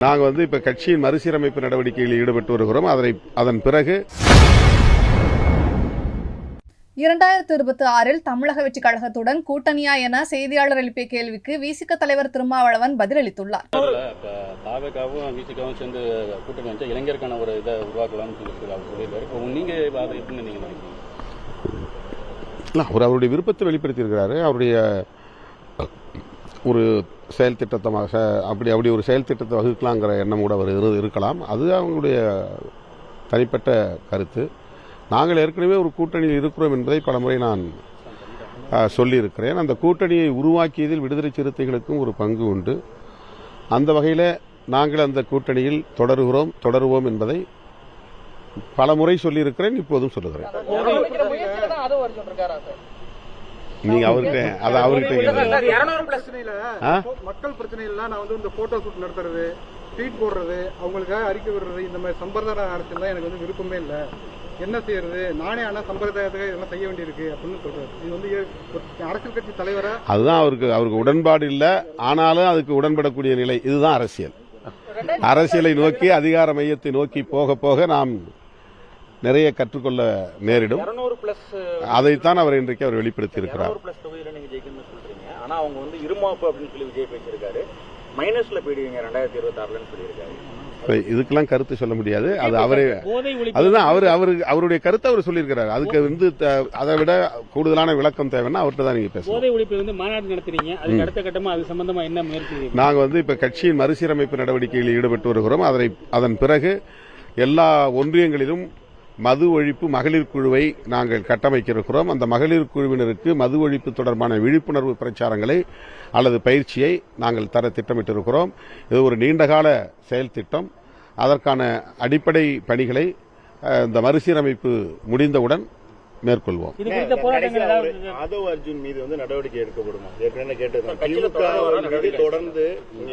நாங்கள் இப்போ கட்சியின் மறுசீரமைப்பு நடவடிக்கைகளில் ஈடுபட்டு வருகிறோம். அதன் பிறகு 2026 தமிழக வெற்றி கழகத்துடன் கூட்டணியா என செய்தியாளர் எழுப்பிய கேள்விக்கு விசிக தலைவர் திருமாவளவன் பதிலளித்துள்ளார். தாவேகாவும் விசிகாவும் சேர்ந்து கூட்டணி வச்சா இளைஞருக்கான ஒரு இதை உருவாக்கலாம்னு சொல்லியிருக்காரு. நீங்க அதை எப்படி நீங்க நினைக்கிறீங்க? அவர் அவருடைய விருப்பத்தை வெளிப்படுத்தியிருக்கிறாரு. அவருடைய ஒரு செயல் திட்டமாக அப்படி ஒரு செயல் திட்டத்தை வகுக்கலாங்கிற எண்ணம் கூட அவர் இருக்கலாம். அது அவங்களுடைய தனிப்பட்ட கருத்து. நாங்கள் ஏற்கனவே ஒரு கூட்டணியில் இருக்கிறோம் என்பதை பலமுறை நான் சொல்லியிருக்கிறேன். அந்த கூட்டணியை உருவாக்கியதில் விடுதலை சிறுத்தைகளுக்கும் ஒரு பங்கு உண்டு. அந்த வகையில் நாங்கள் அந்த கூட்டணியில் தொடருவோம் என்பதை பலமுறை சொல்லியிருக்கிறேன், இப்போதும் சொல்லுகிறேன். நீங்க மக்கள் பிரச்சனையில நான் இந்த போட்டோ ஷூட் நடத்துறது, ட்வீட் போடுறது, அவங்களுக்காக அறிக்கை விடுறது, இந்த மாதிரி சம்பிரதாய அரசியல் எனக்கு விருப்பமே இல்லை. என்ன செய்யறது, நானே ஆனா சம்பிரதாயத்துக்கு இதெல்லாம் செய்ய வேண்டியிருக்கு அப்படின்னு சொல்றாரு. இது அரசியல் கட்சி தலைவரா அதுதான் அவருக்கு உடன்பாடு இல்லை. ஆனாலும் அதுக்கு உடன்படக்கூடிய நிலை. இதுதான் அரசியலை நோக்கி, அதிகார மையத்தை நோக்கி போக போக நாம் நிறைய கற்றுக்கொள்ள நேரிடும். அதைத்தான் அவர் இன்றைக்கு வெளிப்படுத்தி இருக்கிறார். ஆனா அவங்க இருமாப்பு அப்படின்னு சொல்லி விஜய் பேசியிருக்காரு. மைனஸ்ல போயிடுவீங்க 2026 சொல்லியிருக்காரு. இதுக்கெல்லாம் கருத்து சொல்ல முடியாது. அது அதுதான் அவருடைய கருத்தை அவர் சொல்லியிருக்கிறார். அதுக்கு அதை விட கூடுதலான விளக்கம் தேவைன்னா அவர்கிட்ட தான் நீங்க பேசணும். போதை ஒழிப்பு மாநாடு நடத்துறீங்க, அதுக்கு அடுத்த கட்டமா அது சம்பந்தமா என்ன முயற்சி? நாங்கள் இப்ப கட்சியின் மறுசீரமைப்பு நடவடிக்கைகளில் ஈடுபட்டு வருகிறோம். அதன் பிறகு எல்லா ஒன்றியங்களிலும் மது ஒழிப்பு மகளிர் குழுவை நாங்கள் கட்டமைக்க இருக்கிறோம். அந்த மகளிர் குழுவினருக்கு மது ஒழிப்பு தொடர்பான விழிப்புணர்வு பிரச்சாரங்களை அல்லது பயிற்சியை நாங்கள் தர திட்டமிட்டிருக்கிறோம். இது ஒரு நீண்டகால செயல் திட்டம். அதற்கான அடிப்படை பணிகளை இந்த மறுசீரமைப்பு முடிந்தவுடன் மேற்கொள்வோம். ஆதவ் அர்ஜுன் மீது நடவடிக்கை எடுக்கப்படுமா? ஏற்கனவே கேட்டு தொடர்ந்து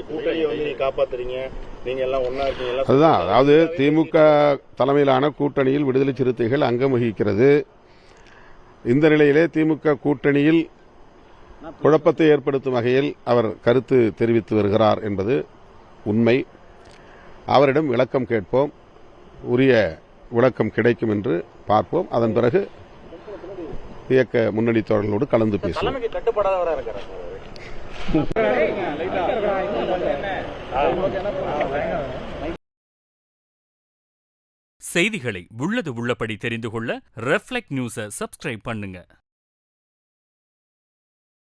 கூட்டணியை காப்பாத்துறீங்க, நீங்க எல்லாம் ஒன்னா இருக்கீங்க. அதுதான், அதாவது திமுக தலைமையிலான கூட்டணியில் விடுதலை சிறுத்தைகள் அங்கம் வகிக்கிறது. இந்த நிலையிலே திமுக கூட்டணியில் குழப்பத்தை ஏற்படுத்தும் வகையில் அவர் கருத்து தெரிவித்து வருகிறார் என்பது உண்மை. அவரிடம் விளக்கம் கேட்போம். உரிய விளக்கம் கிடைக்கும் என்று பார்ப்போம். அதன் பிறகு இயக்க முன்னணி தோழர்களோடு கலந்து பேசுவோம். செய்திகளை உள்ளது உள்ளபடி தெரிந்து கொள்ள ரெஃப்ளெக்ட் நியூஸை சப்ஸ்கிரைப் பண்ணுங்க.